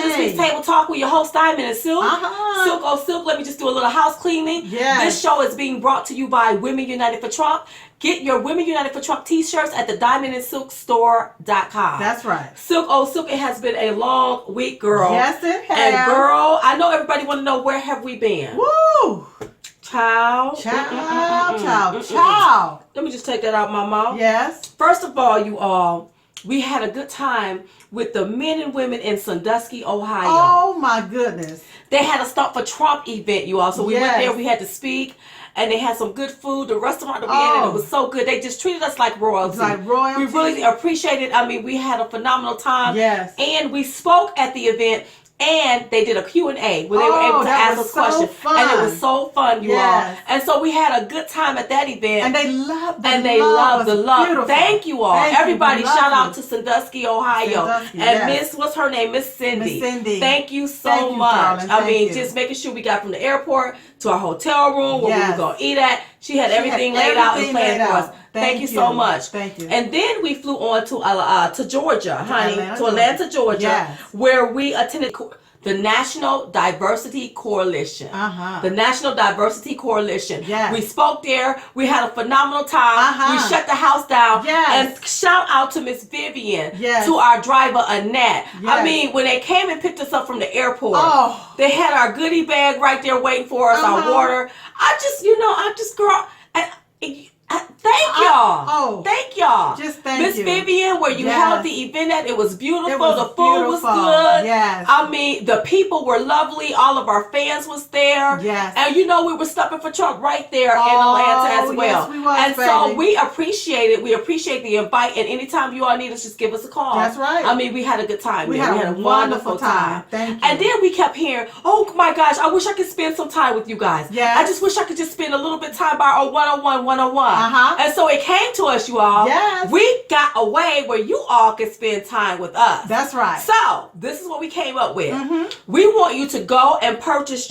this week's Table Talk with your host, Diamond and Silk. Silk, oh Silk, let me just do a little house cleaning. Yes. This show is being brought to you by Women United for Trump. Get your Women United for Trump t-shirts at the diamondandsilkstore.com. That's right. Silk, oh Silk, it has been a long week, girl. Yes, it has. And girl, I know everybody want to know, where have we been? Woo! Child. Child. Let me just take that out of my mouth. Yes. First of all, you all, we had a good time with the men and women in Sandusky, Ohio. Oh my goodness. They had a Stop for Trump event, you all. So we went Yes. there, we had to speak, and they had some good food. The restaurant that we in, it was so good. They just treated us like royalty. Like royalty. We really appreciated it. I mean, we had a phenomenal time. Yes. And we spoke at the event. And they did a Q&A where they were able to ask us questions. Fun. And it was so fun, you all. And so we had a good time at that event. And they loved the and they loved the love. Beautiful. Thank you all. Thank Everybody, you. shout out to Sandusky, Ohio. Sandusky, and Miss, what's her name? Miss Cindy. Miss Cindy. Thank you so Thank you, much. darling. I Thank mean, you. just making sure we got from the airport to our hotel room where we were going to eat at. She had everything laid out and planned for us. Thank you so much. Thank you. And then we flew on to Georgia, honey, to Atlanta, Georgia, where we attended the National Diversity Coalition. The National Diversity Coalition. Yes. We spoke there. We had a phenomenal time. We shut the house down. Yes. And shout out to Miss Vivian, Yes. to our driver, Annette. Yes. I mean, when they came and picked us up from the airport, Oh. they had our goodie bag right there waiting for us, our water. Girl, thank y'all. Thank y'all. Just thank Miss you. Vivian, where you held the event at, it was beautiful. It was the food was good. Yes. I mean, the people were lovely. All of our fans was there. Yes. And you know, we were stopping for Trump right there in Atlanta as well. Yes, we was, and baby. so we appreciate it. We appreciate the invite. And anytime you all need us, just give us a call. That's right. I mean, we had a good time. We had a wonderful time. Thank you. And then we kept hearing, oh my gosh, I wish I could spend some time with you guys. Yes. I just wish I could just spend a little bit of time by our one-on-one. Uh-huh. And so it came to us, you all. Yes. We got a way where you all can spend time with us. That's right. So this is what we came up with. We want you to go and purchase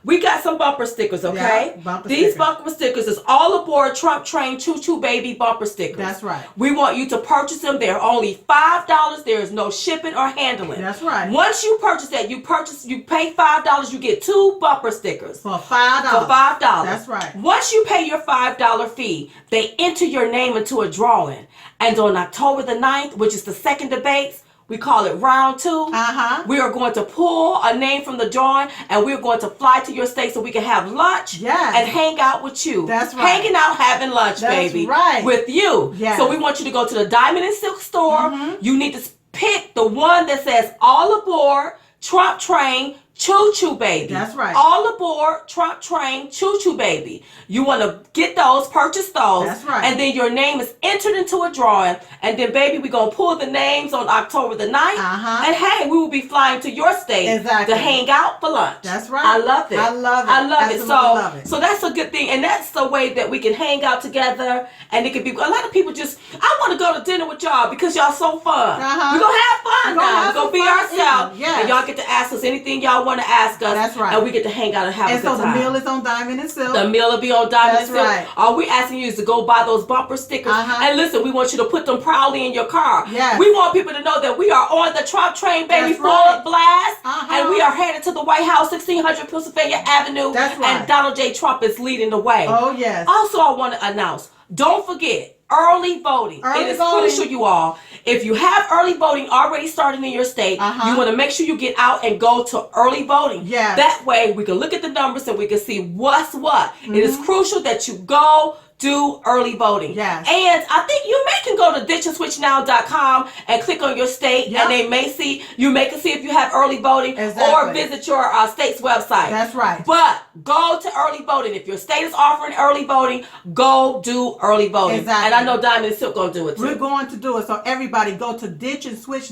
we got some bumper stickers, okay? Yeah, bumper These stickers. bumper stickers is all aboard Trump Train Choo Choo Baby bumper stickers. That's right. We want you to purchase them. They're only $5. There is no shipping or handling. That's right. Once you purchase that, you pay $5, you get 2 bumper stickers. For $5. For $5. That's right. Once you pay your $5 fee, they enter your name into a drawing. And on October the 9th, which is the second debate, we call it round 2. We are going to pull a name from the drawing, and we're going to fly to your state so we can have lunch and hang out with you. That's right. Hanging out, having lunch, That's baby. right. With you. Yes. So we want you to go to the Diamond and Silk store. You need to pick the one that says all aboard Trump Train Choo Choo Baby. That's right. All aboard Trump Train Choo Choo Baby. You want to get those, purchase those. That's right. And then your name is entered into a drawing. And then, baby, we're going to pull the names on October the 9th. And hey, we will be flying to your state to hang out for lunch. That's right. I love it. I love it. I love Absolutely it. love it. So that's a good thing. And that's the way that we can hang out together. And it could be, a lot of people just, I want to go to dinner with y'all because y'all so fun. We're going to have fun now. We're going to be ourselves. Yes. And y'all get to ask us anything y'all want to ask us. That's right. And we get to hang out and have a good time. And so the meal is on Diamond and Silk. The meal will be on Diamond and Silk. That's right. All we asking you is to go buy those bumper stickers. And listen, we want you to put them proudly in your car. Yes. We want people to know that we are on the Trump train, baby, That's full right. blast. And we are headed to the White House, 1600 Pennsylvania Avenue. That's right. And Donald J. Trump is leading the way. Oh, yes. Also, I want to announce, don't forget, early voting. It is crucial, you all. If you have early voting already started in your state, you want to make sure you get out and go to early voting. Yes. That way, we can look at the numbers and we can see what's what. It is crucial that you go do early voting. Yes. And I think you can go to ditchandswitchnow.com and click on your state, and they may see, you may can see if you have early voting, or visit your state's website. That's right. But go to early voting. If your state is offering early voting, go do early voting. Exactly. And I know Diamond and Silk gonna do it too. We're going to do it. So everybody go to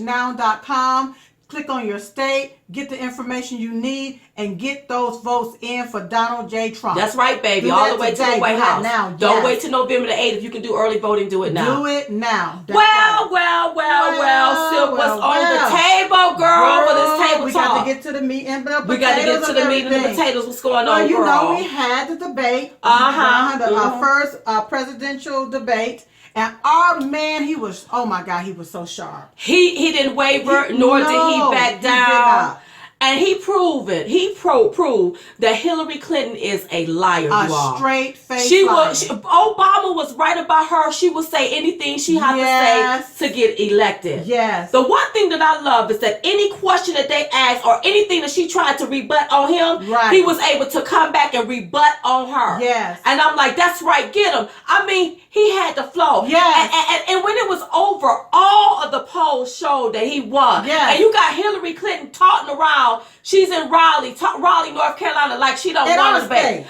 ditchandswitchnow.com. Click on your state, get the information you need, and get those votes in for Donald J. Trump. That's right, baby. Do All that the way to today. the White Do that House. now. Don't Yes. wait till November the 8th. If you can do early voting, do it now. Do it now. That's Well, right. Silk, what's on the table, girl, for this table we talk? got to get to the meat and the potatoes. We got to get to the meat and the potatoes. What's going on, you girl? know, we had the debate. Our first presidential debate. And our man, he was, oh my God, he was so sharp. He didn't waver, nor did he back down. And he proved it. He proved that Hillary Clinton is a liar. A straight face liar. Obama was right about her. She would say anything she had to say to get elected. Yes. The one thing that I love is that any question that they asked or anything that she tried to rebut on him, he was able to come back and rebut on her. Yes. And I'm like, that's right, get him. I mean, he had the flow. Yes. And when it was over, all of the polls showed that he won. Yes. And you got Hillary Clinton taunting around. She's in Raleigh, North Carolina, like she don't want to debate.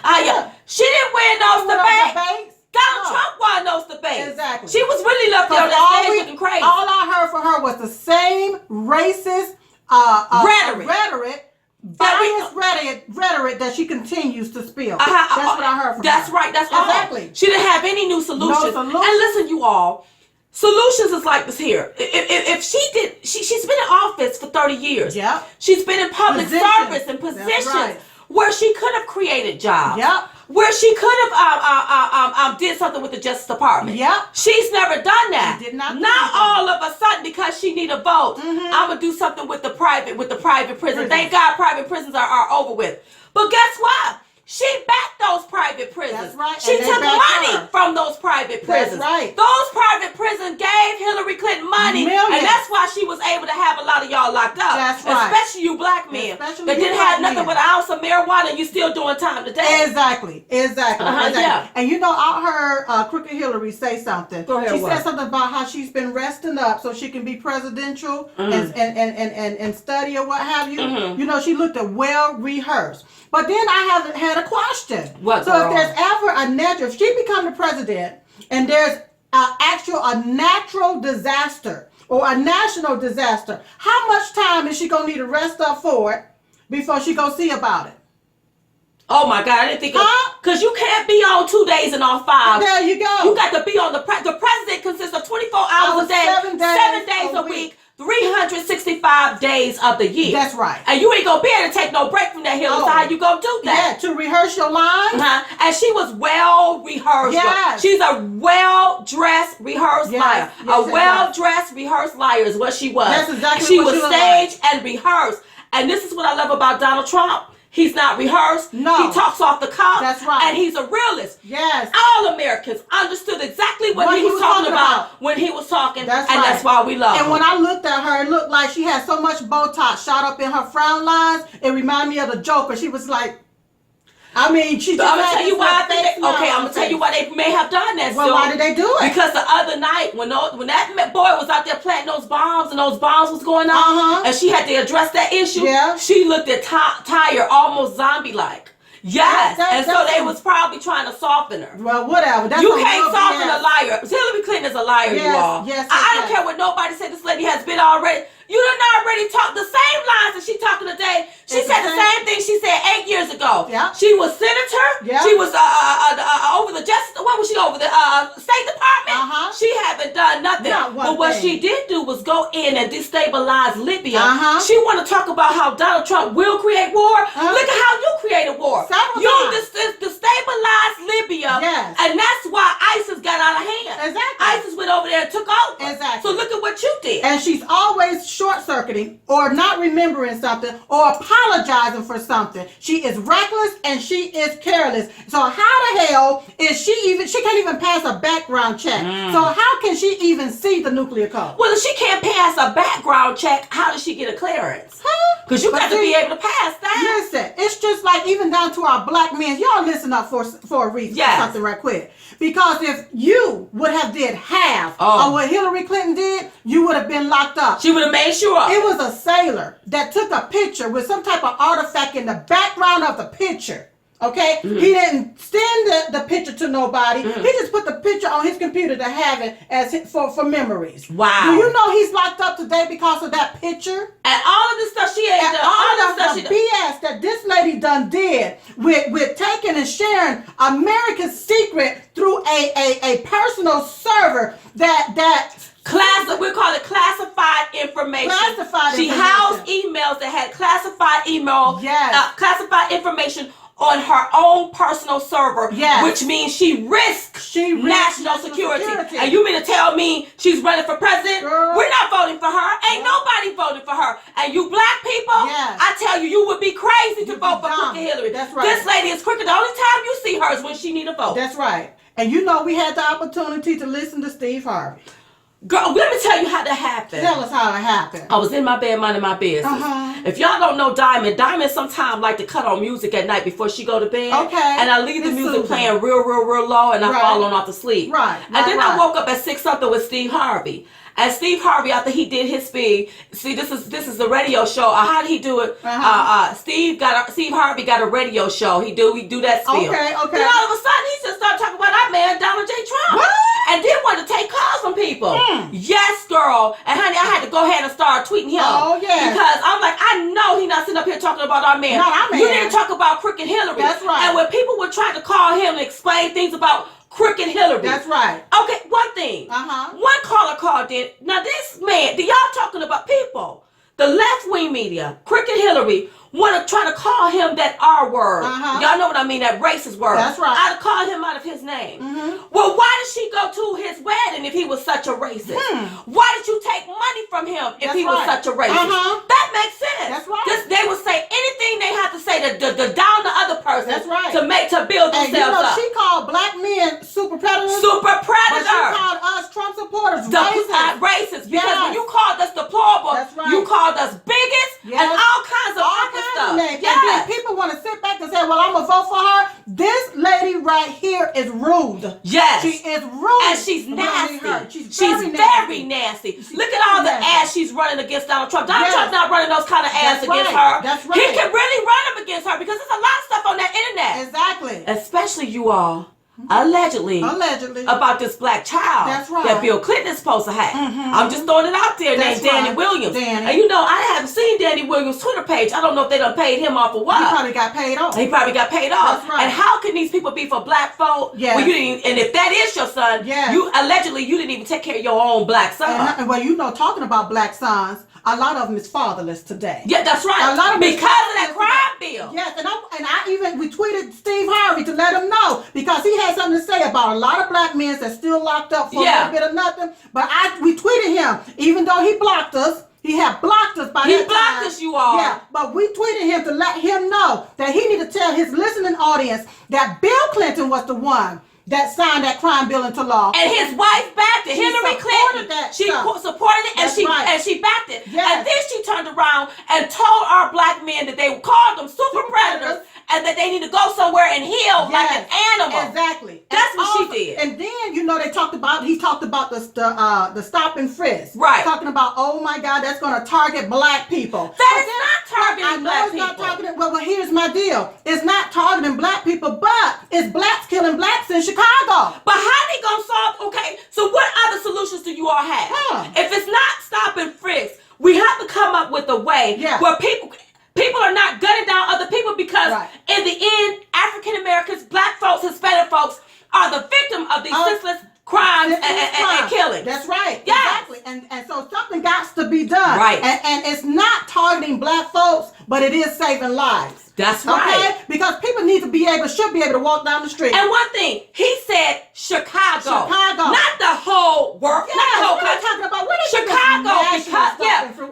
She didn't win those debates. Donald Trump won those debates. Exactly. She was really up there on that stage looking crazy. All I heard from her was the same racist rhetoric, biased rhetoric that she continues to spill. That's what I heard from her. That's right. That's exactly. She didn't have any new solutions. And listen, you all. Solutions is like this here. If she's been in office for 30 years. Yeah. She's been in public service and positions where she could have created jobs. Yep. Where she could have did something with the Justice Department. Yep. She's never done that. She did not. Not all of a sudden because she need a vote. I'm gonna do something with the private prison. Thank God private prisons are over with. But guess what? She backed those private prisons. That's right. She took money from those private prisons. That's right. Those private prisons gave Hillary Clinton money. Millions. And that's why she was able to have a lot of y'all locked up. That's right. Especially you black men that didn't have nothing but an ounce of marijuana and you still doing time today. Exactly. Yeah. And you know, I heard Crooked Hillary say something. Go ahead, she said something about how she's been resting up so she can be presidential and study or what have you. You know, she looked at well rehearsed. But then I had a question. What, so girl? If there's ever if she become the president and there's a natural disaster or a national disaster, how much time is she gonna need to rest up for it before she go see about it? Oh my God, I didn't think because you can't be on 2 days and on 5. There you go. You got to be on the president consists of 24 hours a day, 7 days a week. 365 days of the year. That's right. And you ain't gonna be able to take no break from that hill. So how you gonna do that? Yeah, to rehearse your lines. And she was well rehearsed. Yes. She's a well-dressed, rehearsed liar. A well-dressed, rehearsed liar is what she was. That's exactly she what was she was staged and rehearsed. And this is what I love about Donald Trump. He's not rehearsed. No. He talks off the cuff. That's right. And he's a realist. Yes. All Americans understood exactly what he was talking about when he was talking. That's and right. that's why we love him. And when I looked at her, it looked like she had so much Botox shot up in her frown lines. It reminded me of the Joker. She was like, I mean, she just I'm gonna tell you why I think I'm gonna tell you why they may have done that. Well, why did they do it? Because the other night when that boy was out there planting those bombs and those bombs was going on, and she had to address that issue. Yeah. She looked at tired, almost zombie-like. Yes, and so they was probably trying to soften her. Well, whatever. That's you can't soften a liar. Hillary Clinton is a liar, you all. Yes, I don't care what nobody said. This lady has been already. You done already talked the same lines that she talking today. She said the same thing she said 8 years ago. Yeah. She was senator. Yeah. She was over the justice. What was she over the State Department? She haven't done nothing. But what she did do was go in and destabilize Libya. She want to talk about how Donald Trump will create war. Look at how you created war. You destabilized Libya. Yes. And that's why ISIS got out of hand. Exactly. ISIS went over there and took over. Exactly. So look at what you did. And she's always short-circuiting or not remembering something or apologizing for something. She is reckless and she is careless. So how the hell is she can't even pass a background check. So how can she even see the nuclear code? Well, if she can't pass a background check, how does she get a clearance? Because you got to be able to pass that. Listen, it's just like even down to our black men. Y'all listen up for a reason. Yes. Something right quick. Because if you would have did half of what Hillary Clinton did, you would have been locked up. She would have made sure. It was a sailor that took a picture with some type of artifact in the background of the picture. Okay? He didn't send the picture to nobody. He just put the picture on his computer to have it as for memories. Wow. Do you know he's locked up today because of that picture? And all of the stuff she ain't done. All of the BS that this lady done did with taking and sharing American secret through a personal server that we call it classified information. She housed emails that had classified classified information on her own personal server, Yes. which means she risks national security. And you mean to tell me she's running for president? Girl. We're not voting for her. Ain't nobody voting for her. And you black people, Yes. I tell you, you would be crazy to vote for dumb. crooked Hillary. That's right. This lady is crooked. The only time you see her is when she need a vote. That's right. And you know we had the opportunity to listen to Steve Harvey. Girl, let me tell you how that happened. Tell us how it happened. I was in my bed minding my business. If y'all don't know Diamond sometimes like to cut on music at night before she go to bed. Okay. And I leave the It's music soothing. playing real low, and I fall on off to sleep. Right. And then I woke up at 6 something with Steve Harvey. And Steve Harvey, after he did his speed, see, this is the radio show. How did he do it? Steve Harvey got a radio show. He do that spiel. Okay. Then all of a sudden, he just started talking about our man Donald J. Trump. What? And then wanted to take calls from people. Yes, girl. And honey, I had to go ahead and start tweeting him. Oh, yeah. Because I'm like, I know he's not sitting up here talking about our man. Not our man. You need to talk about crooked Hillary. That's right. And when people were trying to call him and explain things about crooked Hillary. That's right. Okay, one thing. One caller called in. Now this man, y'all talking about people. The left-wing media, crooked Hillary, want to try to call him that R word. Y'all know what I mean, that racist word. That's right. I'd call him out of his name. Well, why did she go to his wedding if he was such a racist? Why did you take money from him if he was such a racist? That makes sense. That's right. They would say anything they have to say to down the other person. That's right. to build themselves and you know, up. she called black men super predators. Super predator. But she called us Trump supporters racist. Racist. Because when you called us deplorable, you called us bigots and all kinds of other stuff. And then people want to sit back and say, well, I'm going to vote for her. This lady right here is rude. Yes. She is rude. And she's nasty. She's very nasty. Look at all the ads she's running against Donald Trump. Donald Trump's not running those kind of ads against her. That's right. He can really run them against her because there's a lot of stuff on that internet. Exactly. Especially you all. Allegedly about this black child that Bill Clinton is supposed to have. I'm just throwing it out there. Named Danny Williams. And you know, I haven't seen Danny Williams' Twitter page. I don't know if they done paid him off or what. He probably got paid off. That's right. And how can these people be for black folk? Yes. Well, you didn't, and if that is your son, you didn't even take care of your own black son. And well, you know, talking about black sons, a lot of them is fatherless today. Yeah, that's right. A lot of because of that crime bill. Yes, we tweeted Steve Harvey to let him know because he had something to say about a lot of black men that's still locked up for a little bit of nothing. But we tweeted him, even though he blocked us. He had blocked us by that time. He blocked us, you all. Yeah, but we tweeted him to let him know that he need to tell his listening audience that Bill Clinton was the one that signed that crime bill into law. And his wife backed it. Hillary Clinton. She supported it and she backed it. Yes. And then she turned around and told our black men that they called them super predators and that they need to go somewhere and heal like an animal. Exactly. That's what she did. And then he talked about the stop and frisk. Right. Talking about, oh my God, that's going to target black people. That is not targeting black people. Not targeting. Well, here's my deal. It's not targeting black people, but it's blacks killing blacks in Chicago. But how they gonna solve? Okay, so what other solutions do you all have? If it's not stop and frisk, we have to come up with a way where people are not gunning down other people because in the end, African Americans, black folks, Hispanic folks are the victim of these senseless crimes and killing. That's right. Yes. Exactly. And so something got to be done. Right. And it's not targeting black folks, but it is saving lives. That's right. Okay? Because people should be able to walk down the street. And one thing, he said Chicago. Not the whole world. Yeah, not the whole country. Talking about Chicago.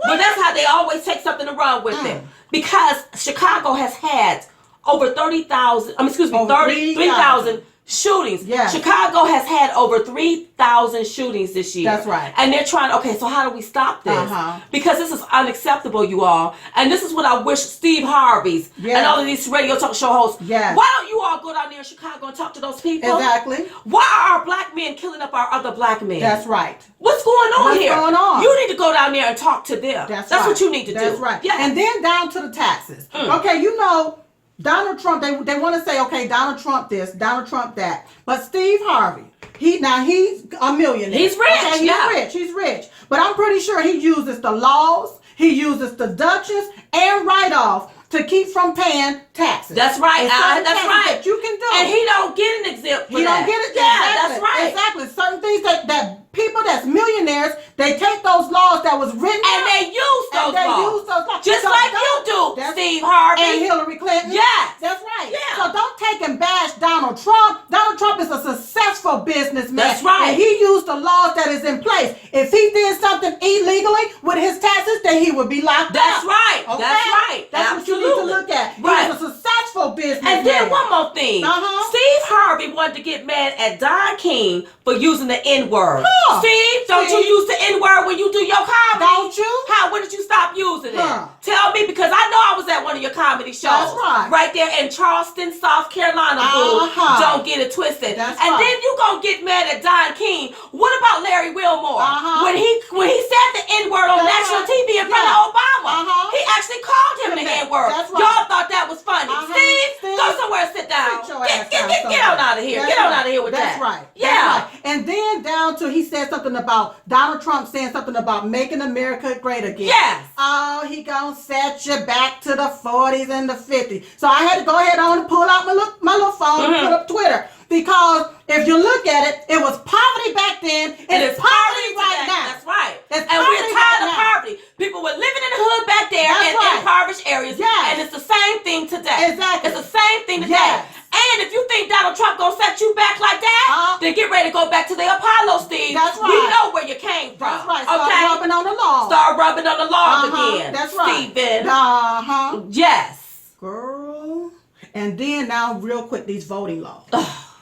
But that's how they always take something to run with it. Because Chicago has had over 33,000 shootings. Yeah. Chicago has had over 3,000 shootings this year. That's right. And they're trying, so how do we stop this? Because this is unacceptable, you all. And this is what I wish Steve Harvey's and all of these radio talk show hosts. Yeah. Why don't you all go down there in Chicago and talk to those people? Exactly. Why are our black men killing up our other black men? That's right. What's going on here? What's going on? You need to go down there and talk to them. That's right. what you need to do. That's right. Yeah. And then down to the taxes. Okay, you know, Donald Trump, they want to say, okay, Donald Trump this, Donald Trump that. But Steve Harvey, he's a millionaire. He's rich. Okay, he's rich. But I'm pretty sure he uses the laws, he uses deductions and write-offs to keep from paying taxes. That's right. That's right. That you can do. And he don't get an exempt for he don't get it. Yeah, exactly. that's right. Exactly. Certain things that people that's millionaires, they take those laws that was written and they use those laws. Just so like you do, Steve Harvey. And Hillary Clinton. Yes. That's right. Yeah. So don't take and bash Donald Trump. Donald Trump is a successful businessman. That's right. And he used the laws that is in place. If he did something illegally with his taxes, then he would be locked That's up. right. Okay? That's right. That's Absolutely. what you need to look at. Right. He's a successful businessman. And then one more thing. Steve Harvey wanted to get mad at Don King for using the N-word. Steve, don't you use the N-word when you do your comedy? Don't you? When did you stop using it? Tell me, because I know I was at one of your comedy shows. That's right. Right there in Charleston, South Carolina, boo. Don't get it twisted. That's and right. then you gonna get mad at Don King. What about Larry Wilmore? When he said the N-word on national TV in front of Obama, he actually called him the N-word. That's right. Y'all thought that was funny. Steve, go somewhere and sit down. Get on out of here. Get on out of here with that. That's right. Yeah. That's right. And then down to, he said something about Donald Trump saying something about making America great again. Yes. Oh, he gonna set you back to the 40s and the 50s. So I had to go ahead on and pull out my little phone and put up Twitter. Because if you look at it, it was poverty back then, and it's poverty right now. That's right. And we're tired of poverty. People were living in the hood back there in impoverished areas. Yes. And it's the same thing today. Exactly. It's the same thing today. Yes. And if you think Donald Trump gonna set you back like that, then get ready to go back to the Apollo, Steve. That's right. We know where you came from. That's right. Start rubbing on the law. Start rubbing on the law again. That's right. Stephen. Yes. Girl. And then now, real quick, these voting laws.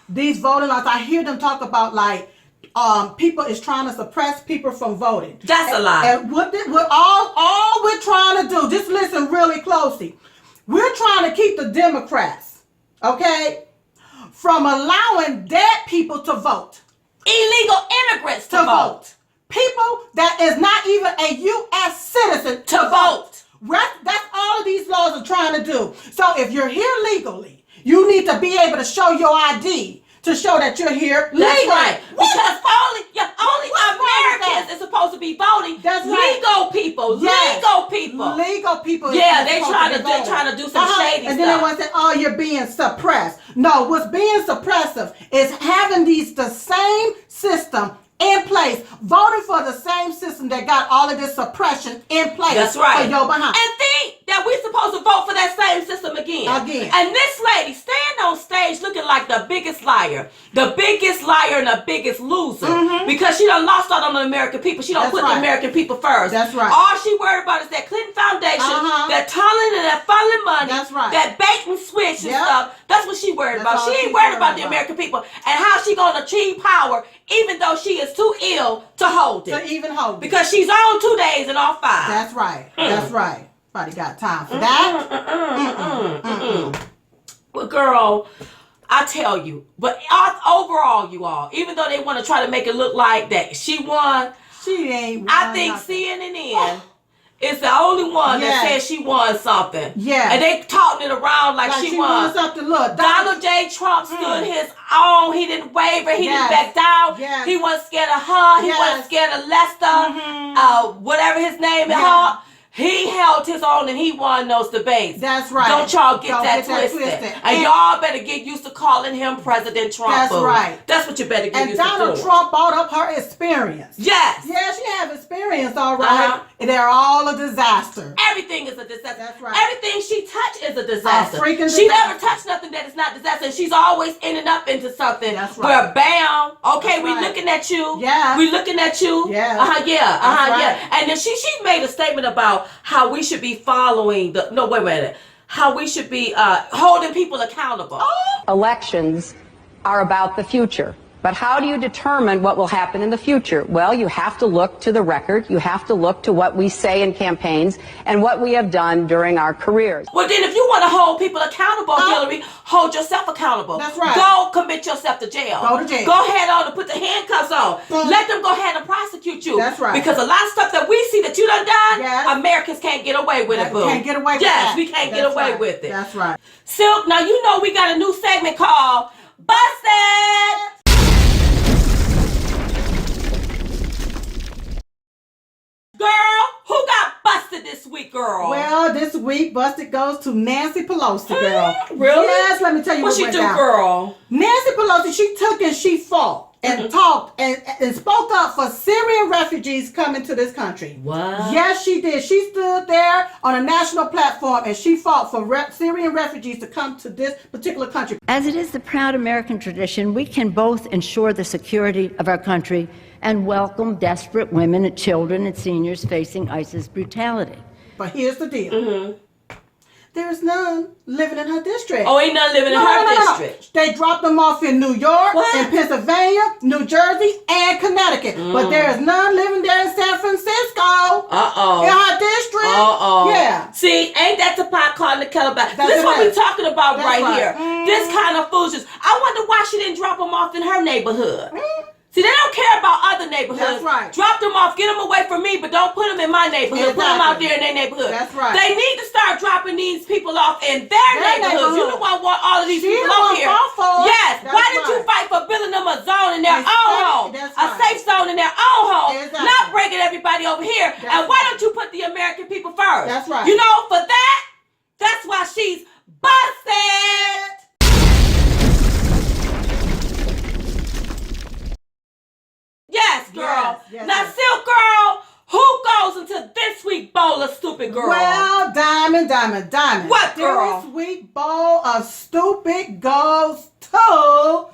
These voting laws, I hear them talk about like people is trying to suppress people from voting. That's a lie. And what all we're trying to do, just listen really closely. We're trying to keep the Democrats, okay, from allowing dead people to vote. Illegal immigrants to vote. People that is not even a U.S. citizen to vote. That's all of these laws are trying to do. So if you're here legally, you need to be able to show your ID to show that you're here legally. That's right. Because only Americans is supposed to be voting. That's right. Legal people. Yes. Legal people. Legal people. Yeah, they're trying to do some shady stuff. And then they want to say, oh, you're being suppressed. No, what's being suppressive is having the same system in place, voting for the same system that got all of this suppression in place. That's right. For your behind. And think that we're supposed to vote for that same system again. And this lady stand on stage looking like the biggest liar and the biggest loser, because she done lost out on the American people. She don't put the American people first. That's right. All she worried about is that Clinton Foundation, that Tullen and that funneling money, That's right. that bait and switch and stuff. That's what she worried about. She ain't worried about the American people and how she gonna achieve power, even though she is too ill to hold it. To even hold it. Because she's on 2 days and off 5. That's right. That's right. Probably got time for that. Well, girl, I tell you, but overall, you all, even though they want to try to make it look like that she won, she ain't won. I think CNN is the only one that says she won something. Yeah. And they talking it around like she won something. Look, Donald J. Trump stood his own. He didn't waver. He didn't back down. Yes. He wasn't scared of her. He wasn't scared of Lester. Whatever his name is. He held his own and he won those debates. That's right. Don't y'all get that twisted. And y'all better get used to calling him President Trump. That's right. That's what you better get used to. And Donald Trump bought up her experience. Yes. Yeah, she have experience, all right. They're all a disaster. Everything is a disaster. That's right. Everything she touched is a disaster. She never touched nothing that is not disaster. And she's always ending up into something. That's right. Where bam, okay, we looking at you. Yeah. We looking at you. Yeah. Yeah. And then she made a statement about how we should be following how we should be holding people accountable. Elections are about the future. But how do you determine what will happen in the future? Well, you have to look to the record. You have to look to what we say in campaigns and what we have done during our careers. Well, then if you want to hold people accountable, Hillary, hold yourself accountable. That's right. Go commit yourself to jail. Go to jail. Go ahead on and put the handcuffs on. Let them go ahead and prosecute you. That's right. Because a lot of stuff that we see that you done, Americans can't get away with it, boo. Can't get away with that. Yes, we can't get away with it. That's right. Silk, now you know we got a new segment called Busted! Girl, who got busted this week, girl? Well, this week, busted goes to Nancy Pelosi, girl. Really? Yes, let me tell you what she went do, down. girl? Nancy Pelosi, she took and she fought and talked and spoke up for Syrian refugees coming to this country. What? Yes, she did. She stood there on a national platform and she fought for Syrian refugees to come to this particular country. As it is the proud American tradition, we can both ensure the security of our country and welcome desperate women and children and seniors facing ISIS brutality. But here's the deal. There's none living in her district. Oh, ain't none living in her district. They dropped them off in New York, in Pennsylvania, New Jersey, and Connecticut. But there is none living there in San Francisco. In her district. Yeah. See, ain't that the pot calling the kettle black? That's This is what right. we talking about That's right. here. This kind of foolishness. I wonder why she didn't drop them off in her neighborhood. See, they don't care about other neighborhoods. That's right. Drop them off, get them away from me, but don't put them in my neighborhood. Put them out there in their neighborhood. That's right. They need to start dropping these people off in their neighborhoods. You the one want all of these people over here. Yes. That's Why did you right. fight for building them a zone in their own home? That's A right. safe zone in their own home. Exactly. Not bringing everybody over here. That's and why right. don't you put the American people first? That's right. You know, for that's why she's busted. Yes, girl. Yes, now, yes. Silk Girl, who goes into this week's bowl of stupid girl? Well, Diamond. What, girl? This week bowl of stupid goes to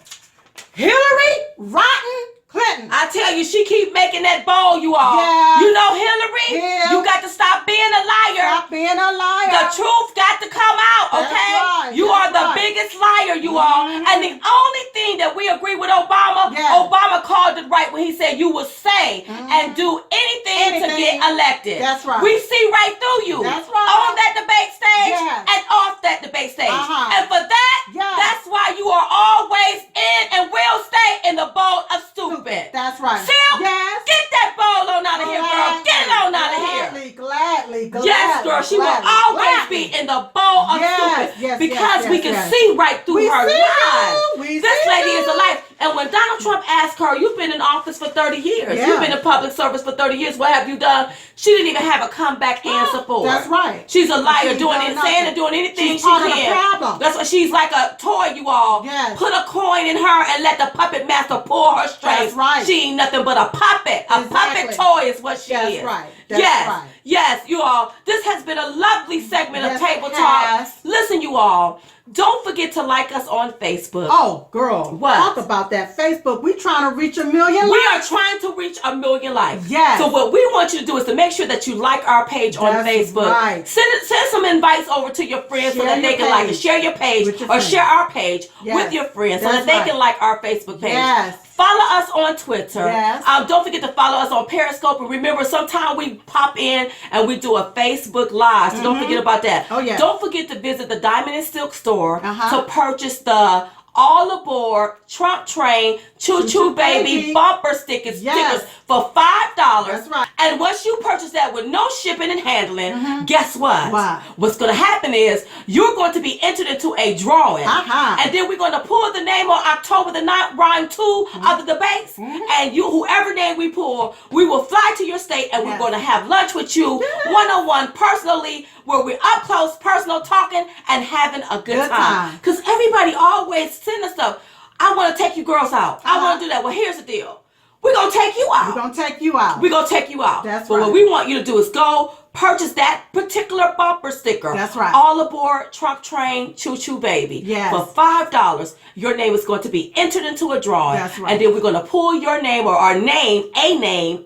Hillary Rotten Clinton. I tell you, she keep making that bowl, you all. Yeah. You know, Hillary, Yeah. you got to stop being a liar. Stop being a liar. The truth got to come out, That's okay? right, You that's are the right. biggest liar, you all. And the only thing that we agree with Obama, Yes. Obama called it right when he said you will say and do anything to get elected. That's right. We see right through you. That's right. On that debate stage Yes. and off that debate stage. And for that, Yes. that's why you are always in and will stay in the bowl of stupid. That's right. Silk, Yes. get that bowl on out of here, girl. Get it on out of here. Gladly. Yes, girl, she will always be in the bowl of stupid because we can see right through her lies. This lady is a life. And when Donald Trump asked her, you've been in office for 30 years. Yeah. You've been in public service for 30 years. What have you done? She didn't even have a comeback answer for That's it. right. She's a liar, She's doing done it, saying and nothing. doing anything She's she part of the can. problem. That's why she's like a toy, you all. Yes. Put a coin in her and let the puppet master pull her strings. That's right. She ain't nothing but a puppet. A puppet Exactly. toy is what she That's is. right. That's yes. right. Yes, you all. This has been a lovely segment of Yes, Table it Talk. has. Listen, you all. Don't forget to like us on Facebook. Oh, girl. What? Talk about that Facebook. We trying to reach 1 million We are likes. trying to reach 1 million likes. Yes. So what we want you to do is to make sure that you like our page on That's Facebook. right. Send some invites over to your friends so Share that they your can like it. page Share your page with your or friends. share our page Yes. with your friends so that That's they right. can like our Facebook page. Yes. Follow us on Twitter. Yes. Don't forget to follow us on Periscope. And remember, sometimes we pop in and we do a Facebook Live. So don't forget about that. Oh, yeah. Don't forget to visit the Diamond and Silk store Uh-huh. to purchase the All Aboard Trump Train Choo Choo Baby bumper stickers Yes. for $5. That's right. And once you purchase that with no shipping and handling, guess what? What? What's going to happen is you're going to be entered into a drawing. Uh-huh. And then we're going to pull the name on October the 9th, round 2 of the debates. And whoever name we pull, we will fly to your state and we're Yes. going to have lunch with you one-on-one personally, where we're up close, personal, talking and having a good time. Because everybody always send us stuff. I want to take you girls out. I want to do that. Well, here's the deal. We're going to take you out. We're going to take you out. We're going to take you out. That's but right. what we want you to do is go purchase that particular bumper sticker. That's right. All Aboard Trump Train Choo Choo Baby. Yes. For $5, your name is going to be entered into a drawing. That's right. And then we're going to pull your name or our name, a name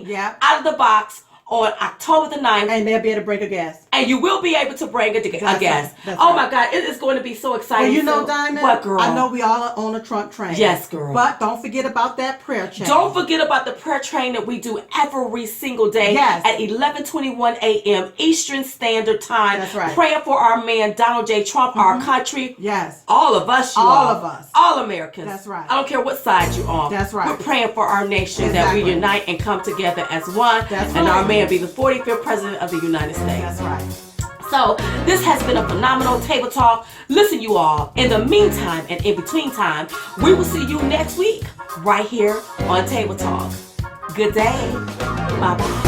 Yeah. out of the box on October the 9th. And they'll be able to break a guest. And you will be able to bring a guest. That's right. Oh my God, it is going to be so exciting. Well, you know, So- Diamond, What, girl? I know we all are on a Trump train. Yes, girl. But don't forget about that prayer chain. Don't forget about the prayer train that we do every single day Yes. at 11:21 a.m. Eastern Standard Time. That's right. Praying for our man Donald J. Trump, our country. Yes. All of us, you All all. of us. All Americans. That's right. I don't care what side you're on. That's right. We're praying for our nation that Exactly. we unite and come together as one. That's and right. our man be the 45th president of the United States. That's right. So this has been a phenomenal Table Talk. Listen, you all, in the meantime and in between time, we will see you next week right here on Table Talk. Good day. Bye-bye.